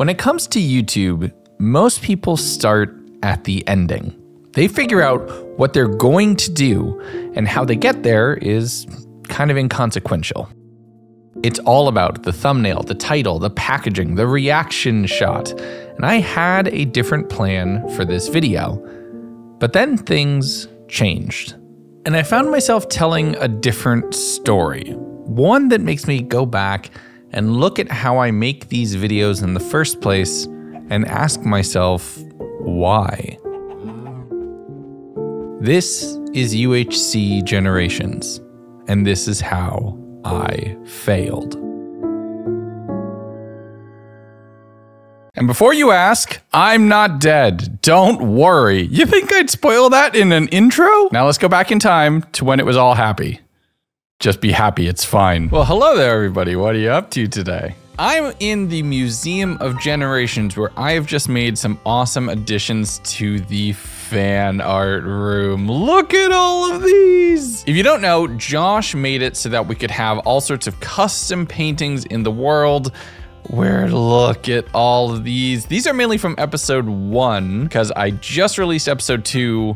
When it comes to YouTube, most people start at the ending. They figure out what they're going to do, and how they get there is kind of inconsequential. It's all about the thumbnail, the title, the packaging, the reaction shot, and I had a different plan for this video. But then things changed, and I found myself telling a different story, one that makes me go back and look at how I make these videos in the first place and ask myself, why? This is UHC Generations, and this is how I failed. And before you ask, I'm not dead. Don't worry. You think I'd spoil that in an intro? Now let's go back in time to when it was all happy. Just be happy, it's fine. Well, hello there, everybody. What are you up to today? I'm in the Museum of Generations, where I have just made some awesome additions to the fan art room. Look at all of these! If you don't know, Josh made it so that we could have all sorts of custom paintings in the world. Where look at all of these. These are mainly from episode 1, because I just released episode 2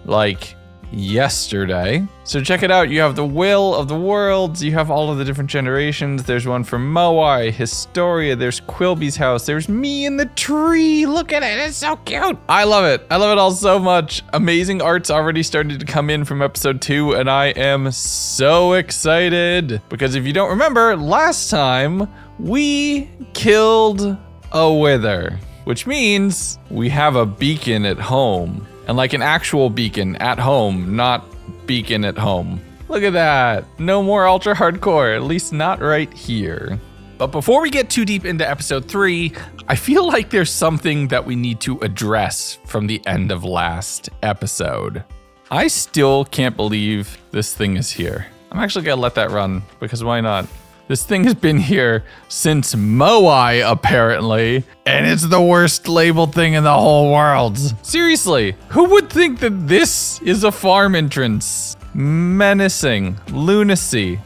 like yesterday. So check it out. You have the Will of the Worlds, you have all of the different generations. There's one from Moai, Historia, there's Quilby's house, there's me in the tree. Look at it, it's so cute. I love it. I love it all so much. Amazing art's already started to come in from episode 2, and I am so excited. Because if you don't remember, last time we killed a wither, which means we have a beacon at home. And like an actual beacon at home, not beacon at home. Look at that. No more ultra hardcore, at least not right here. But before we get too deep into episode 3, I feel like there's something that we need to address from the end of last episode. I still can't believe this thing is here. I'm actually gonna let that run, because why not? This thing has been here since Moai, apparently, and it's the worst labeled thing in the whole world. Seriously, who would think that this is a farm entrance? Menacing, lunacy,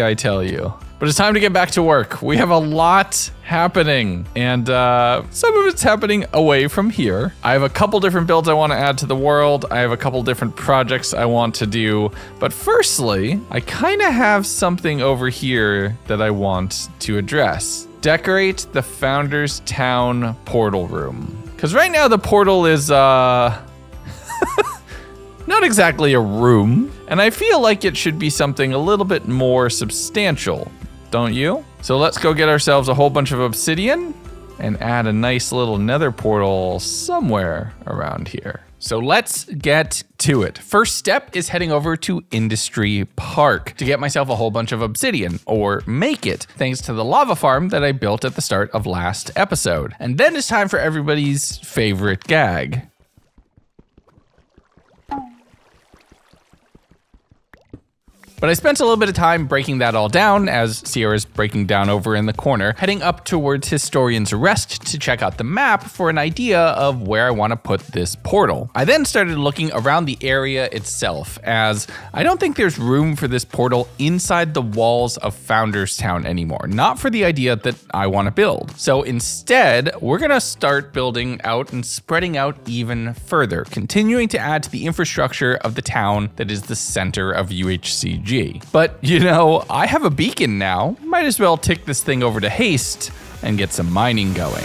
I tell you. But it's time to get back to work. We have a lot happening, and some of it's happening away from here. I have a couple different builds I want to add to the world. I have a couple different projects I want to do. But firstly, I kind of have something over here that I want to address. Decorate the Founders Town portal room. Because right now the portal is, not exactly a room, and I feel like it should be something a little bit more substantial, don't you? So let's go get ourselves a whole bunch of obsidian and add a nice little nether portal somewhere around here. So let's get to it. First step is heading over to Industry Park to get myself a whole bunch of obsidian, or make it, thanks to the lava farm that I built at the start of last episode. And then it's time for everybody's favorite gag. But I spent a little bit of time breaking that all down, as Sierra's breaking down over in the corner, heading up towards Historian's Rest to check out the map for an idea of where I want to put this portal. I then started looking around the area itself, as I don't think there's room for this portal inside the walls of Founders Town anymore, not for the idea that I want to build. So instead, we're gonna start building out and spreading out even further, continuing to add to the infrastructure of the town that is the center of UHCG. But, you know, I have a beacon now. Might as well take this thing over to Haste and get some mining going.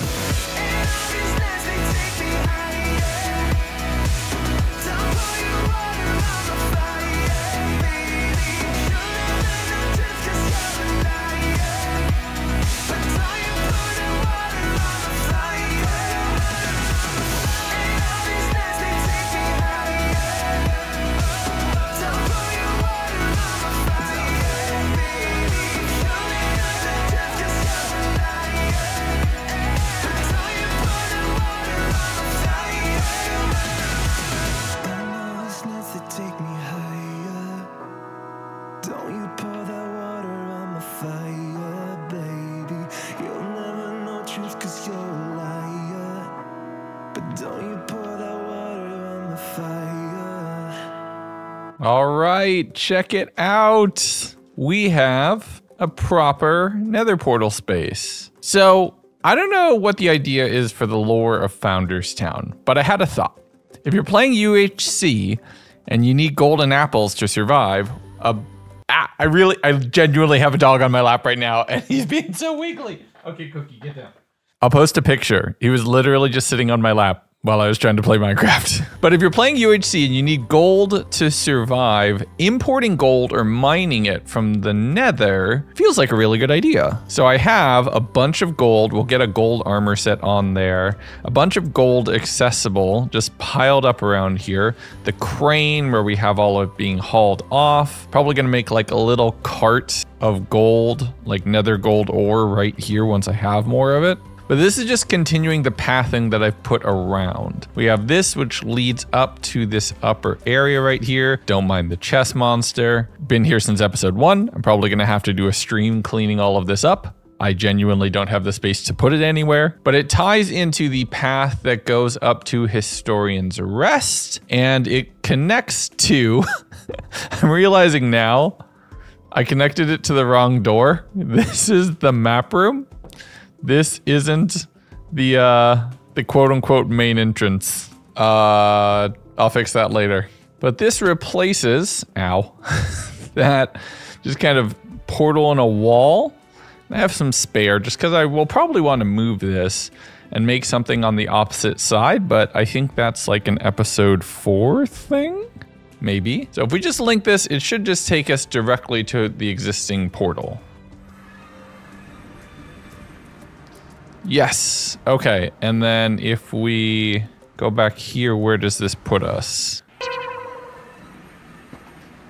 All right, check it out. We have a proper nether portal space. So I don't know what the idea is for the lore of Founders Town, but I had a thought. If you're playing UHC and you need golden apples to survive, I genuinely have a dog on my lap right now and he's being so wiggly. Okay, Cookie, get down. I'll post a picture. He was literally just sitting on my lap while I was trying to play Minecraft. But if you're playing UHC and you need gold to survive, importing gold or mining it from the nether feels like a really good idea. So I have a bunch of gold. We'll get a gold armor set on there. A bunch of gold accessible, just piled up around here. The crane where we have all of it being hauled off. Probably gonna make like a little cart of gold, like nether gold ore right here once I have more of it. But this is just continuing the pathing that I've put around. We have this, which leads up to this upper area right here. Don't mind the chest monster. Been here since episode 1. I'm probably gonna have to do a stream cleaning all of this up. I genuinely don't have the space to put it anywhere, but it ties into the path that goes up to Historian's Rest, and it connects to, I'm realizing now, I connected it to the wrong door. This is the map room. This isn't the quote-unquote main entrance. I'll fix that later. But this replaces, ow, that just kind of portal in a wall. I have some spare just because I will probably want to move this and make something on the opposite side, but I think that's like an episode 4 thing, maybe. So if we just link this, it should just take us directly to the existing portal. Yes, okay, and then if we go back here, where does this put us?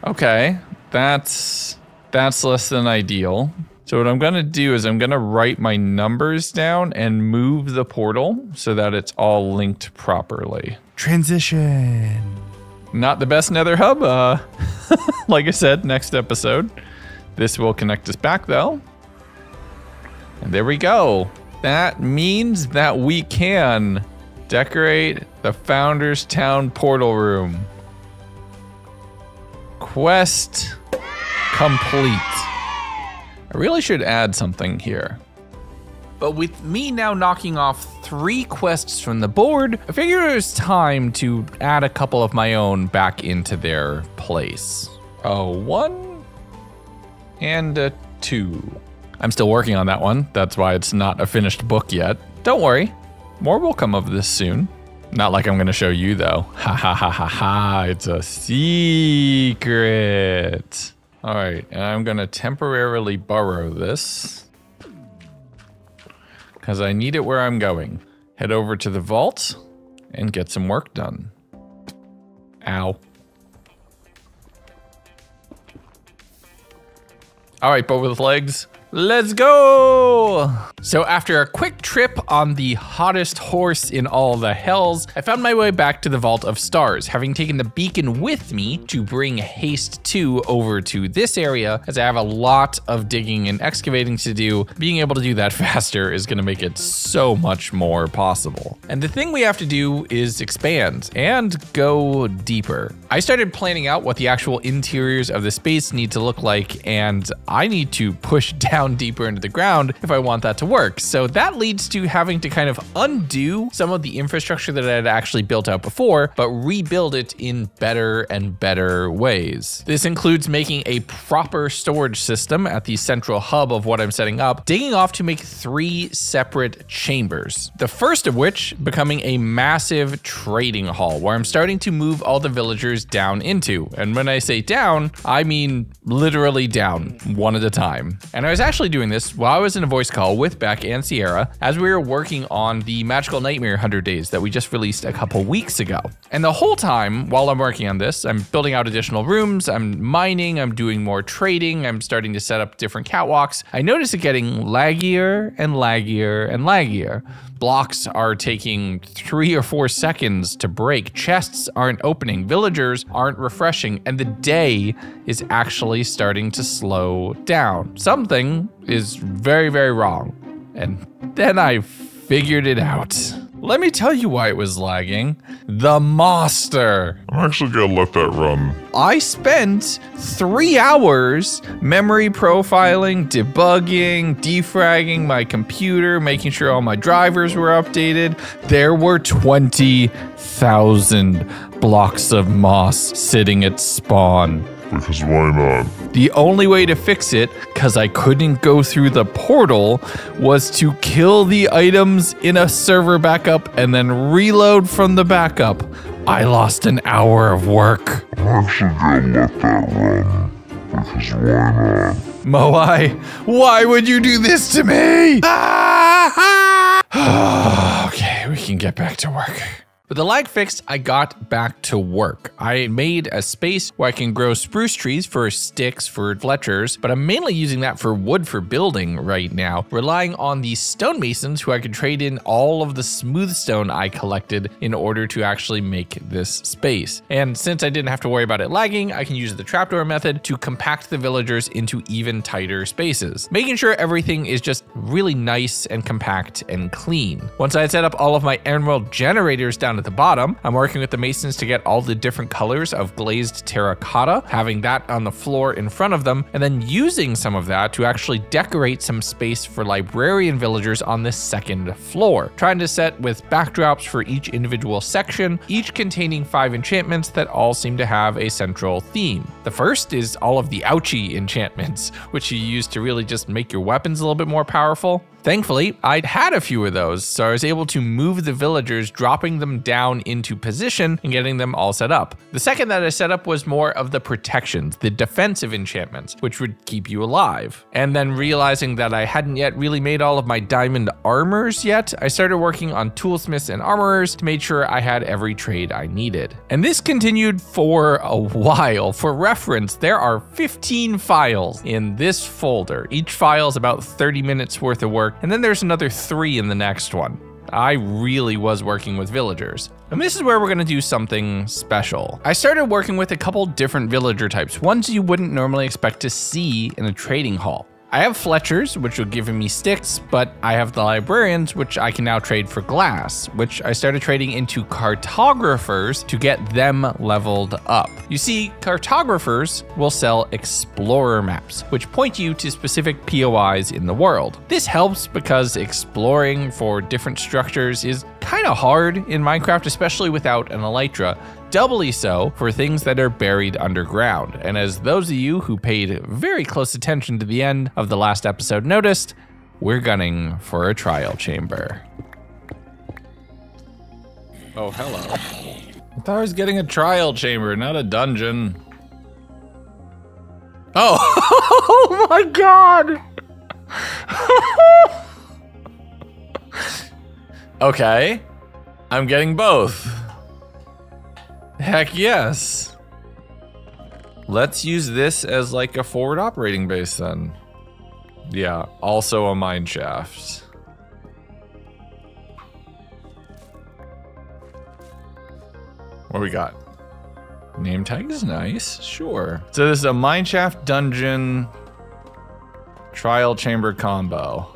Okay, that's less than ideal. So what I'm gonna do is I'm gonna write my numbers down and move the portal so that it's all linked properly. Transition. Not the best nether hub, like I said, next episode. This will connect us back though. And there we go. That means that we can decorate the Founders Town portal room. Quest complete. I really should add something here. But with me now knocking off 3 quests from the board, I figured it was time to add a couple of my own back into their place. A 1 and a 2. I'm still working on that one. That's why it's not a finished book yet. Don't worry, more will come of this soon. Not like I'm gonna show you though. Ha ha ha ha ha, it's a secret. All right, and I'm gonna temporarily borrow this because I need it where I'm going. Head over to the vault and get some work done. Ow. All right, but with legs, let's go! So after a quick trip on the hottest horse in all the hells, I found my way back to the Vault of Stars, having taken the beacon with me to bring Haste 2 over to this area, as I have a lot of digging and excavating to do. Being able to do that faster is gonna make it so much more possible. And the thing we have to do is expand and go deeper. I started planning out what the actual interiors of the space need to look like, and I need to push down deeper into the ground if I want that to work. So that leads to having to kind of undo some of the infrastructure that I had actually built out before, but rebuild it in better and better ways. This includes making a proper storage system at the central hub of what I'm setting up, digging off to make 3 separate chambers. The first of which becoming a massive trading hall where I'm starting to move all the villagers down into. And when I say down, I mean literally down, one at a time. And I was actually doing this while I was in a voice call with Beck and Sierra as we were working on the Magical Nightmare 100 Days that we just released a couple weeks ago. And the whole time while I'm working on this, I'm building out additional rooms, I'm mining, I'm doing more trading, I'm starting to set up different catwalks. I notice it getting laggier and laggier and laggier. Blocks are taking 3 or 4 seconds to break, chests aren't opening, villagers aren't refreshing, and the day is actually starting to slow down. Something is very, very wrong. And then I figured it out. Let me tell you why it was lagging. The monster. I'm actually gonna let that run. I spent 3 hours memory profiling, debugging, defragging my computer, making sure all my drivers were updated. There were 20,000 blocks of moss sitting at spawn. Because why not? The only way to fix it, because I couldn't go through the portal, was to kill the items in a server backup and then reload from the backup. I lost an hour of work. I'm actually gonna let that run. Because why not? Moai, why would you do this to me? Okay, we can get back to work. With the lag fixed, I got back to work. I made a space where I can grow spruce trees for sticks for Fletchers, but I'm mainly using that for wood for building right now, relying on the stonemasons who I could trade in all of the smooth stone I collected in order to actually make this space. And since I didn't have to worry about it lagging, I can use the trapdoor method to compact the villagers into even tighter spaces, making sure everything is just really nice and compact and clean. Once I had set up all of my emerald generators down at the bottom, I'm working with the masons to get all the different colors of glazed terracotta, having that on the floor in front of them, and then using some of that to actually decorate some space for librarian villagers on the second floor, trying to set with backdrops for each individual section, each containing 5 enchantments that all seem to have a central theme. The first is all of the ouchie enchantments, which you use to really just make your weapons a little bit more powerful. Thankfully, I'd had a few of those, so I was able to move the villagers, dropping them down into position and getting them all set up. The second that I set up was more of the protections, the defensive enchantments, which would keep you alive. And then realizing that I hadn't yet really made all of my diamond armors yet, I started working on toolsmiths and armorers to make sure I had every trade I needed. And this continued for a while. For reference, there are 15 files in this folder. Each file is about 30 minutes worth of work, and then there's another 3 in the next one. I really was working with villagers. And this is where we're gonna do something special. I started working with a couple different villager types, ones you wouldn't normally expect to see in a trading hall. I have Fletchers, which will give me sticks, but I have the librarians, which I can now trade for glass, which I started trading into cartographers to get them leveled up. You see, cartographers will sell explorer maps, which point you to specific POIs in the world. This helps because exploring for different structures is kind of hard in Minecraft, especially without an elytra. Doubly so for things that are buried underground. And as those of you who paid very close attention to the end of the last episode noticed, we're gunning for a trial chamber. Oh, hello. I thought I was getting a trial chamber, not a dungeon. Oh, oh my God. Okay, I'm getting both. Heck yes. Let's use this as like a forward operating base then. Yeah, also a mine shaft. What do we got? Name tag is nice, sure. So this is a mine shaft dungeon trial chamber combo.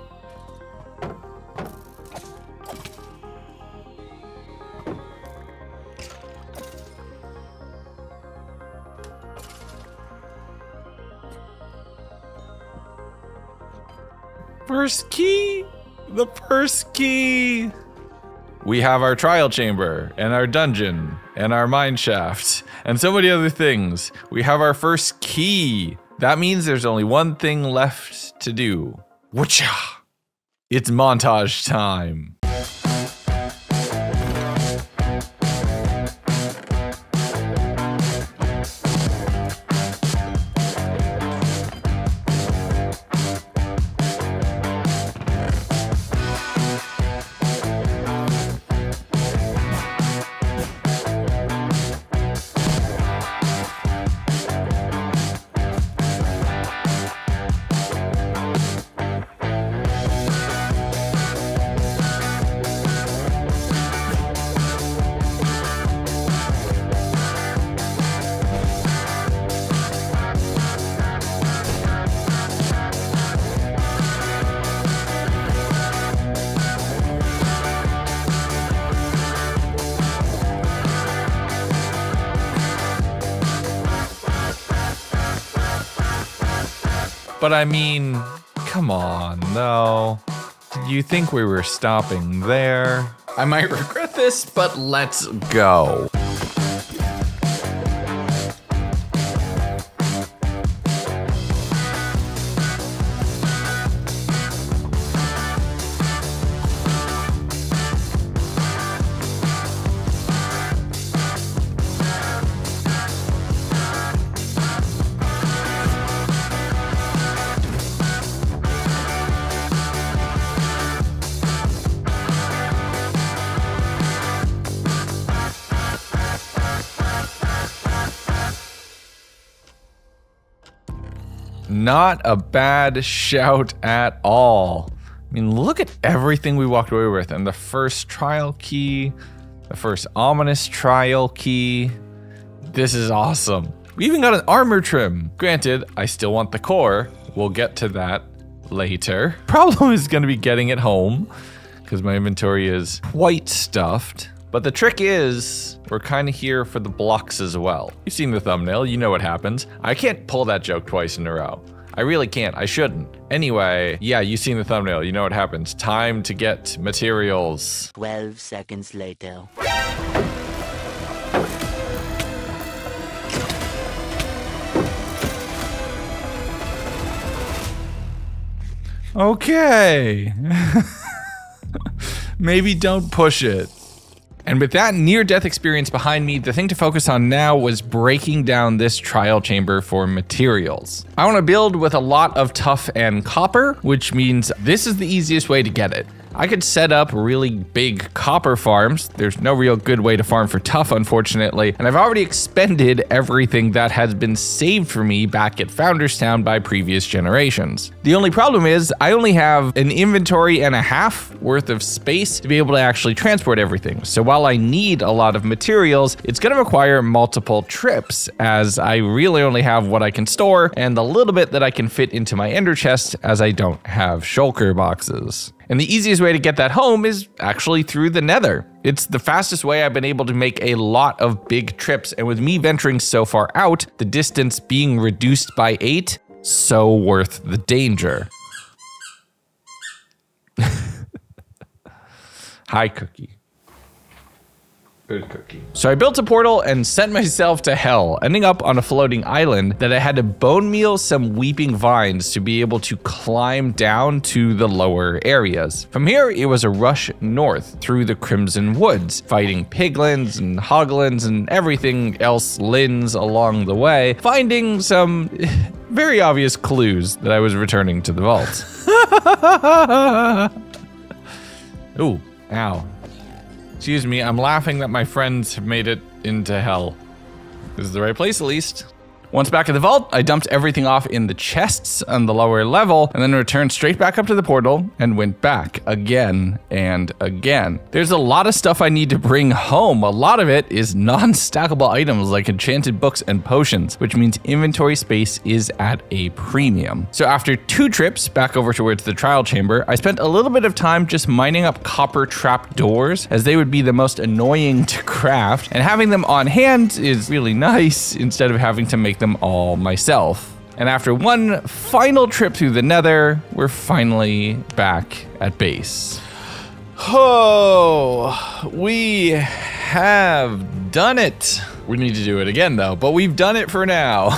First key, the first key. We have our trial chamber and our dungeon and our mine shaft and so many other things. We have our first key. That means there's only one thing left to do. Whatcha? It's montage time. But I mean, come on, no. Did you think we were stopping there? I might regret this, but let's go. Not a bad shout at all. I mean, look at everything we walked away with. And the first trial key, the first ominous trial key. This is awesome. We even got an armor trim. Granted, I still want the core. We'll get to that later. Problem is gonna be getting it home because my inventory is quite stuffed. But the trick is, we're kind of here for the blocks as well. You've seen the thumbnail, you know what happens. I can't pull that joke twice in a row. I really can't, I shouldn't. Anyway, yeah, you've seen the thumbnail, you know what happens. Time to get materials. 12 seconds later. Okay. Maybe don't push it. And with that near-death experience behind me, the thing to focus on now was breaking down this trial chamber for materials. I want to build with a lot of tuff and copper, which means this is the easiest way to get it. I could set up really big copper farms. There's no real good way to farm for tuff, unfortunately, and I've already expended everything that has been saved for me back at Founders Town by previous generations. The only problem is I only have an inventory and a half worth of space to be able to actually transport everything. So while I need a lot of materials, it's going to require multiple trips, as I really only have what I can store and the little bit that I can fit into my ender chest, as I don't have shulker boxes. And the easiest way to get that home is actually through the nether. It's the fastest way I've been able to make a lot of big trips, and with me venturing so far out, the distance being reduced by 8, so worth the danger. Hi, Cookie. Good cookie. So I built a portal and sent myself to hell, ending up on a floating island that I had to bone meal some weeping vines to be able to climb down to the lower areas. From here, it was a rush north through the Crimson Woods, fighting piglins and hoglins and everything else lins along the way, finding some very obvious clues that I was returning to the vault. Ooh, ow. Excuse me, I'm laughing that my friends have made it into hell. This is the right place, at least. Once back at the vault, I dumped everything off in the chests on the lower level, and then returned straight back up to the portal and went back again and again. There's a lot of stuff I need to bring home. A lot of it is non-stackable items like enchanted books and potions, which means inventory space is at a premium. So after 2 trips back over towards the trial chamber, I spent a little bit of time just mining up copper trap doors, as they would be the most annoying to craft, and having them on hand is really nice instead of having to make them all myself. And after one final trip through the nether, we're finally back at base. Oh, we have done it. We need to do it again though, but we've done it for now.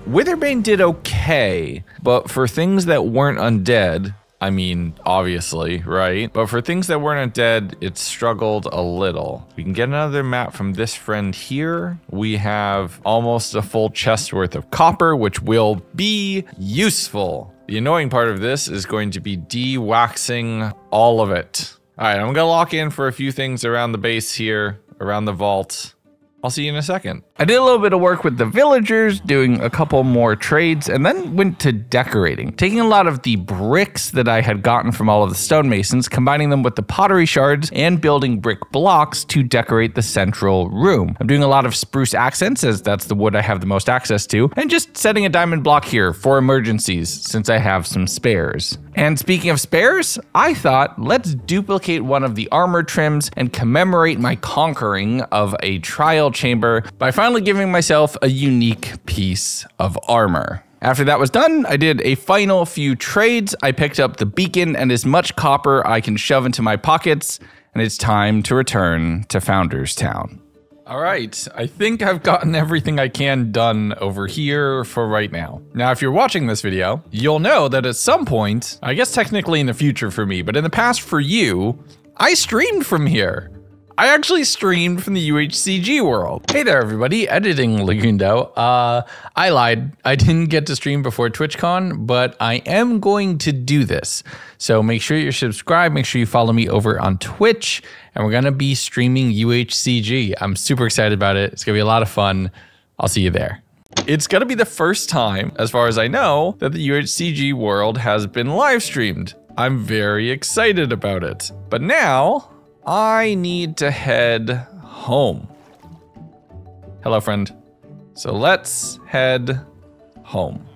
Witherbane did okay, but for things that weren't undead, I mean, obviously, right? But for things that weren't undead, it struggled a little. We can get another map from this friend here. We have almost a full chest worth of copper, which will be useful. The annoying part of this is going to be de-waxing all of it. All right, I'm gonna lock in for a few things around the base here, around the vault. I'll see you in a second. I did a little bit of work with the villagers, doing a couple more trades, and then went to decorating, taking a lot of the bricks that I had gotten from all of the stonemasons, combining them with the pottery shards, and building brick blocks to decorate the central room. I'm doing a lot of spruce accents, as that's the wood I have the most access to, and just setting a diamond block here for emergencies, since I have some spares. And speaking of spares, I thought, let's duplicate one of the armor trims and commemorate my conquering of a trial chamber by finally giving myself a unique piece of armor. After that was done, I did a final few trades. I picked up the beacon and as much copper I can shove into my pockets, and it's time to return to Founders Town. All right, I think I've gotten everything I can done over here for right now. Now, if you're watching this video, you'll know that at some point, I guess technically in the future for me, but in the past for you, I streamed from here. I actually streamed from the UHCG world. Hey there, everybody. Editing Legundo. I lied. I didn't get to stream before TwitchCon, but I am going to do this. So make sure you're subscribed. Make sure you follow me over on Twitch. And we're going to be streaming UHCG. I'm super excited about it. It's going to be a lot of fun. I'll see you there. It's going to be the first time, as far as I know, that the UHCG world has been live streamed. I'm very excited about it. But now I need to head home. Hello, friend. So let's head home.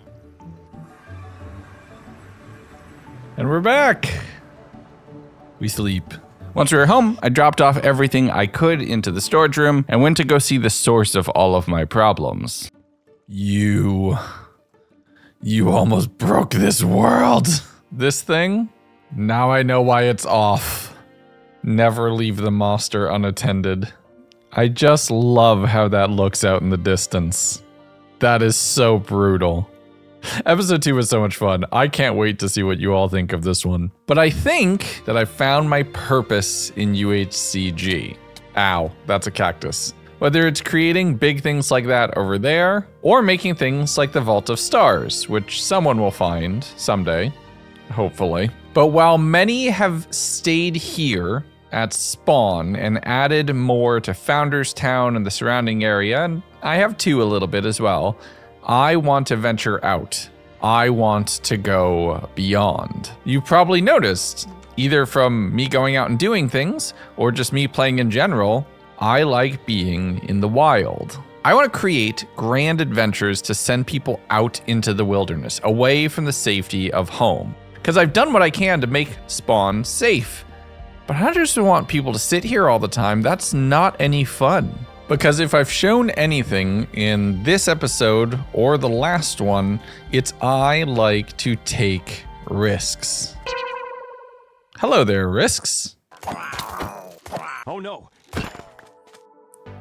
And we're back. We sleep. Once we were home, I dropped off everything I could into the storage room and went to go see the source of all of my problems. You almost broke this world. This thing? Now I know why it's off. Never leave the monster unattended. I just love how that looks out in the distance. That is so brutal. Episode 2 was so much fun. I can't wait to see what you all think of this one. But I think that I found my purpose in UHCG. Ow, that's a cactus. Whether it's creating big things like that over there, or making things like the Vault of Stars, which someone will find someday, hopefully. But while many have stayed here at spawn and added more to Founders Town and the surrounding area, and I have too a little bit as well, I want to venture out. I want to go beyond. You've probably noticed, either from me going out and doing things, or just me playing in general, I like being in the wild. I want to create grand adventures to send people out into the wilderness, away from the safety of home. Because I've done what I can to make spawn safe. But I just want people to sit here all the time. That's not any fun. Because if I've shown anything in this episode or the last one, it's I like to take risks. Hello there, risks. Oh no.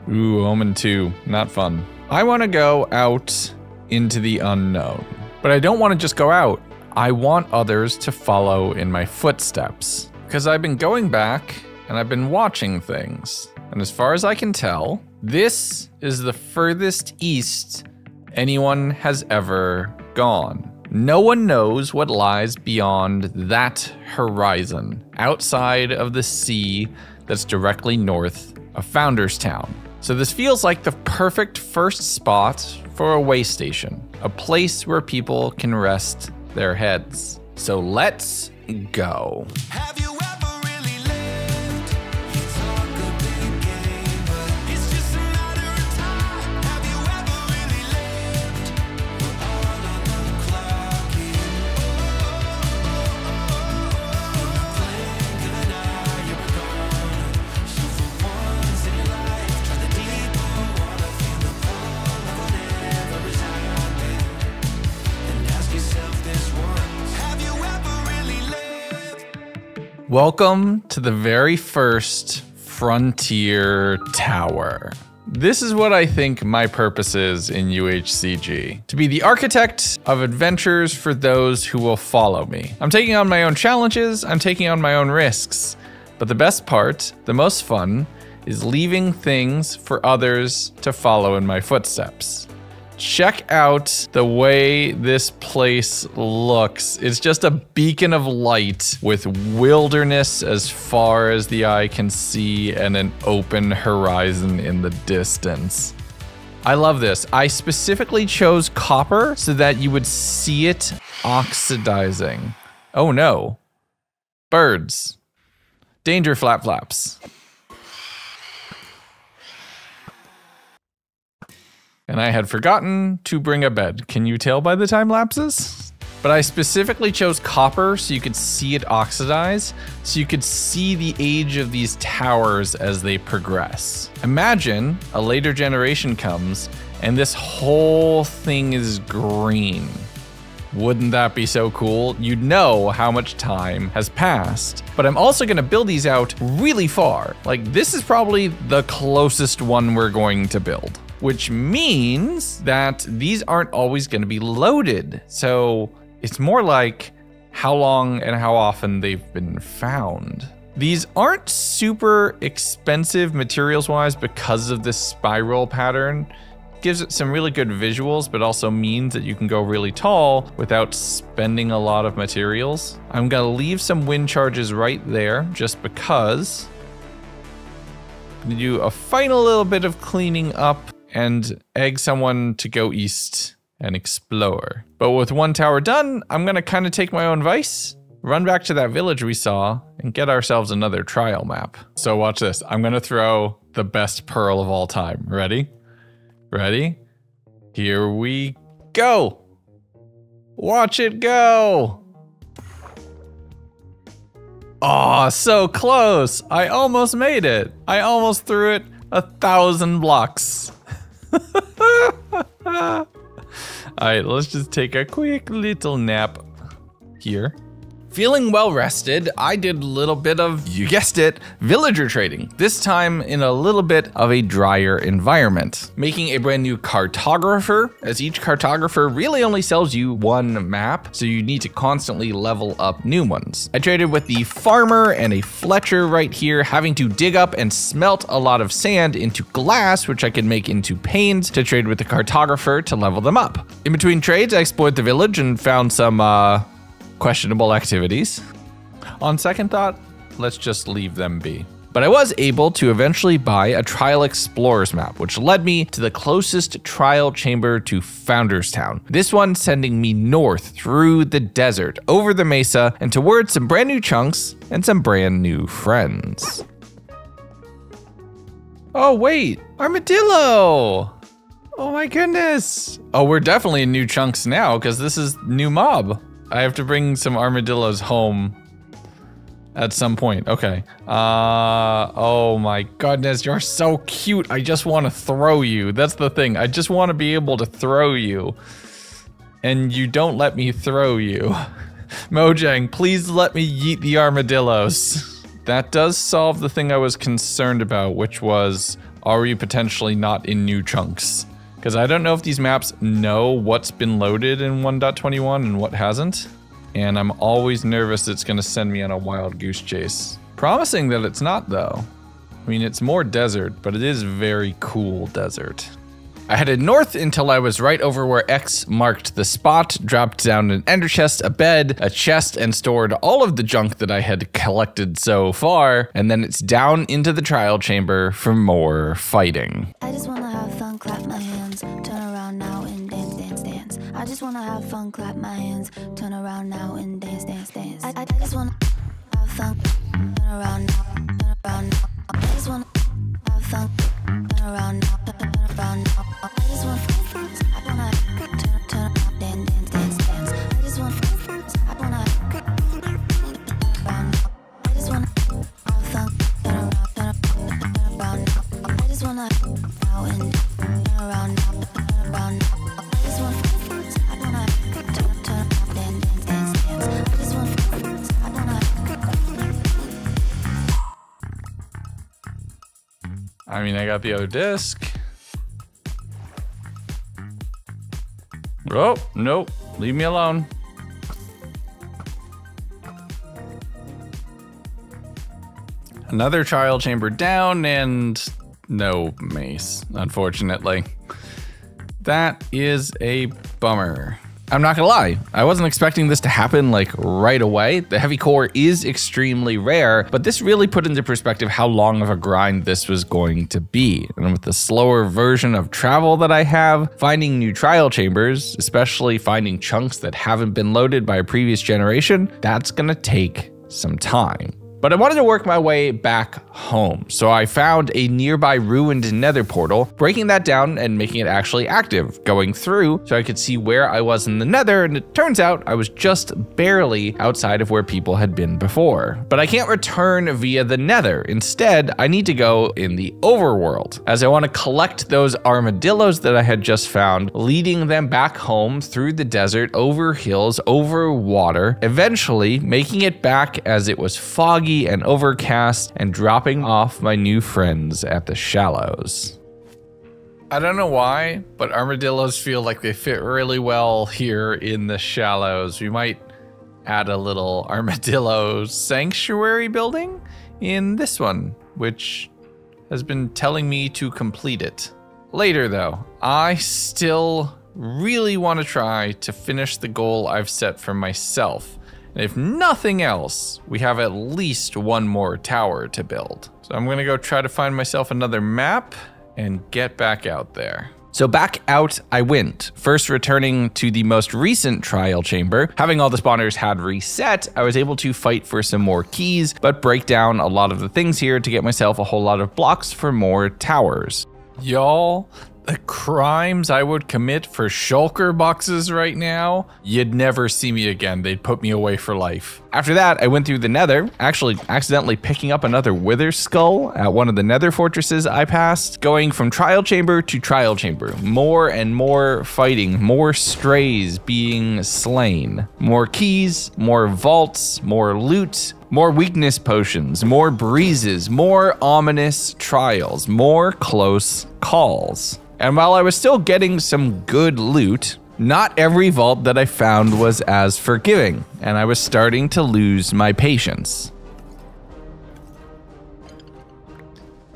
Ooh, Omen 2, not fun. I want to go out into the unknown. But I don't want to just go out. I want others to follow in my footsteps. Because I've been going back and I've been watching things. And as far as I can tell, this is the furthest east anyone has ever gone. No one knows what lies beyond that horizon, outside of the sea that's directly north of Founders Town. So this feels like the perfect first spot for a way station, a place where people can rest their heads. So let's go. Have you ever really lived? You talk a big game, but it's just a matter of time. Have you ever really lived? We're all on the clock here. Blink of an eye, you're gone. So for once in your life, try the deeper water, feel the pull of whatever is happening, and ask yourself this once: have you ever really lived? Welcome to the very first Frontier Tower. This is what I think my purpose is in UHCG. To be the architect of adventures for those who will follow me. I'm taking on my own challenges, I'm taking on my own risks. But the best part, the most fun, is leaving things for others to follow in my footsteps. Check out the way this place looks. It's just a beacon of light with wilderness as far as the eye can see and an open horizon in the distance. I love this. I specifically chose copper so that you would see it oxidizing. Oh no. Birds. Danger, flap flaps. And I had forgotten to bring a bed. Can you tell by the time lapses? But I specifically chose copper so you could see it oxidize, so you could see the age of these towers as they progress. Imagine a later generation comes and this whole thing is green. Wouldn't that be so cool? You'd know how much time has passed. But I'm also gonna build these out really far. Like, this is probably the closest one we're going to build, which means that these aren't always gonna be loaded. So it's more like how long and how often they've been found. These aren't super expensive materials-wise because of this spiral pattern. Gives it some really good visuals, but also means that you can go really tall without spending a lot of materials. I'm gonna leave some wind charges right there just because. I'm gonna do a final little bit of cleaning up and egg someone to go east and explore. But with one tower done, I'm gonna kind of take my own advice, run back to that village we saw, and get ourselves another trial map. So watch this. I'm gonna throw the best pearl of all time. Ready? Ready? Here we go. Watch it go. Oh, so close. I almost made it. I almost threw it 1,000 blocks. All right, let's just take a quick little nap here. Feeling well rested, I did a little bit of, you guessed it, villager trading. This time in a little bit of a drier environment. Making a brand new cartographer, as each cartographer really only sells you one map, so you need to constantly level up new ones. I traded with the farmer and a Fletcher right here, having to dig up and smelt a lot of sand into glass, which I can make into panes to trade with the cartographer to level them up. In between trades, I explored the village and found some, questionable activities. On second thought, let's just leave them be. But I was able to eventually buy a Trial Explorers map, which led me to the closest trial chamber to Founders Town. This one sending me north through the desert, over the mesa, and towards some brand new chunks and some brand new friends. Oh wait, armadillo! Oh my goodness! Oh, we're definitely in new chunks now because this is new mob. I have to bring some armadillos home at some point. Okay. Oh my goodness, you're so cute. I just want to throw you. That's the thing. I just want to be able to throw you. And you don't let me throw you. Mojang, please let me yeet the armadillos. That does solve the thing I was concerned about, which was, are we potentially not in new chunks? Because I don't know if these maps know what's been loaded in 1.21 and what hasn't. And I'm always nervous it's gonna send me on a wild goose chase. Promising that it's not though. I mean, it's more desert, but it is very cool desert. I headed north until I was right over where X marked the spot, dropped down an ender chest, a bed, a chest, and stored all of the junk that I had collected so far, and then it's down into the trial chamber for more fighting. I just wanna have fun, clap my hands, turn around now and dance, dance, dance. I just wanna have fun, clap my hands, turn around now and dance, dance, dance. I just wanna have fun, turn around now, turn around now. I just wanna have fun, turn around now, turn around now. I just wanna turn around, dance, dance, dance, dance. I just wanna I wanna around now. I just wanna have fun, turn around now. I just wanna now and turn around now, turn around now. I just wanna turn around, dance, dance, dance, dance. I just wanna I mean, I got the other disc. Oh, nope, leave me alone. Another trial chamber down and no mace, unfortunately. That is a bummer. I'm not gonna lie, I wasn't expecting this to happen like right away. The heavy core is extremely rare, but this really put into perspective how long of a grind this was going to be. And with the slower version of travel that I have, finding new trial chambers, especially finding chunks that haven't been loaded by a previous generation, that's gonna take some time. But But I wanted to work my way back home, so I found a nearby ruined nether portal, breaking that down and making it actually active, going through so I could see where I was in the nether, and it turns out I was just barely outside of where people had been before. But I can't return via the nether. Instead, I need to go in the overworld, as I want to collect those armadillos that I had just found, leading them back home through the desert, over hills, over water, eventually making it back as it was foggy and overcast, and dropping off my new friends at the shallows. I don't know why, but armadillos feel like they fit really well here in the shallows. We might add a little armadillo sanctuary building in this one, which has been telling me to complete it. Later though, I still really want to try to finish the goal I've set for myself. And if nothing else, we have at least one more tower to build. So I'm gonna go try to find myself another map and get back out there. So back out I went, first returning to the most recent trial chamber. Having all the spawners had reset, I was able to fight for some more keys, but break down a lot of the things here to get myself a whole lot of blocks for more towers. Y'all, the crimes I would commit for shulker boxes right now, you'd never see me again. They'd put me away for life. After that, I went through the nether, actually accidentally picking up another wither skull at one of the nether fortresses I passed, going from trial chamber to trial chamber. More and more fighting, more strays being slain, more keys, more vaults, more loot, more weakness potions, more breezes, more ominous trials, more close calls. And while I was still getting some good loot, not every vault that I found was as forgiving, and I was starting to lose my patience.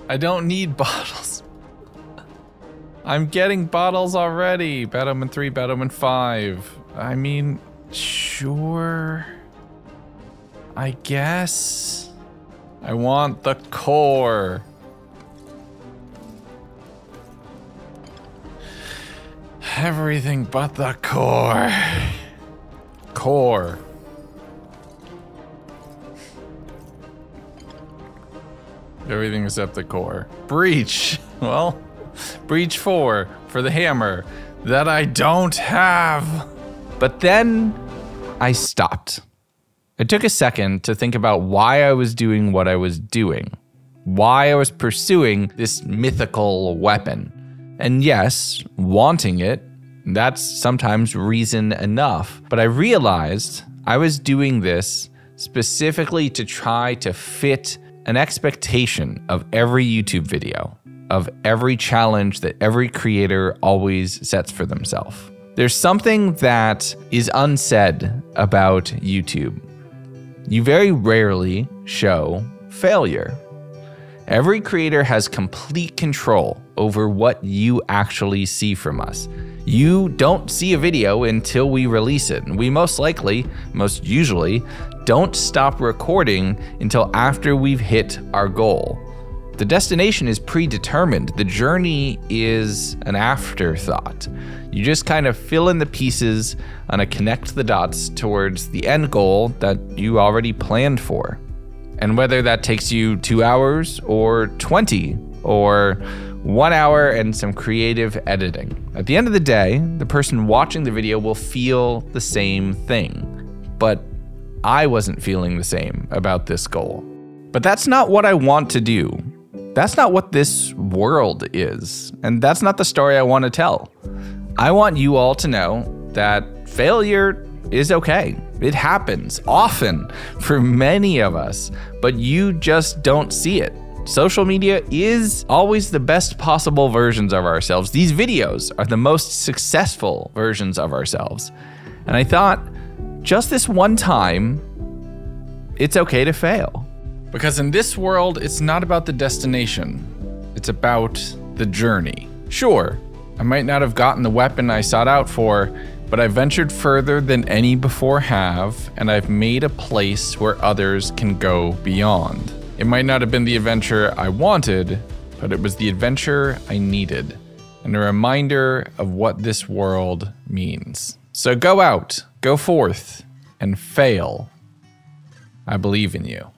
I don't need bottles. I'm getting bottles already. Bad Omen 3, Bad Omen 5. I mean, sure. I guess. I want the core. Everything but the core. Core. Everything except the core. Breach. Well, breach 4 for the hammer that I don't have. But then I stopped. It took a second to think about why I was doing what I was doing, why I was pursuing this mythical weapon. And yes, wanting it, that's sometimes reason enough. But I realized I was doing this specifically to try to fit an expectation of every YouTube video, of every challenge that every creator always sets for themselves. There's something that is unsaid about YouTube. You very rarely show failure. Every creator has complete control over what you actually see from us. You don't see a video until we release it, and we most likely, most usually, don't stop recording until after we've hit our goal. The destination is predetermined. The journey is an afterthought. You just kind of fill in the pieces and connect the dots towards the end goal that you already planned for. And whether that takes you 2 hours or 20 or 1 hour and some creative editing, at the end of the day, the person watching the video will feel the same thing. But I wasn't feeling the same about this goal. But that's not what I want to do. That's not what this world is. And that's not the story I want to tell. I want you all to know that failure is okay. It happens often for many of us, but you just don't see it. Social media is always the best possible versions of ourselves. These videos are the most successful versions of ourselves. And I thought, just this one time, it's okay to fail. Because in this world, it's not about the destination. It's about the journey. Sure, I might not have gotten the weapon I sought out for, but I ventured further than any before have, and I've made a place where others can go beyond. It might not have been the adventure I wanted, but it was the adventure I needed, and a reminder of what this world means. So go out, go forth, and fail. I believe in you.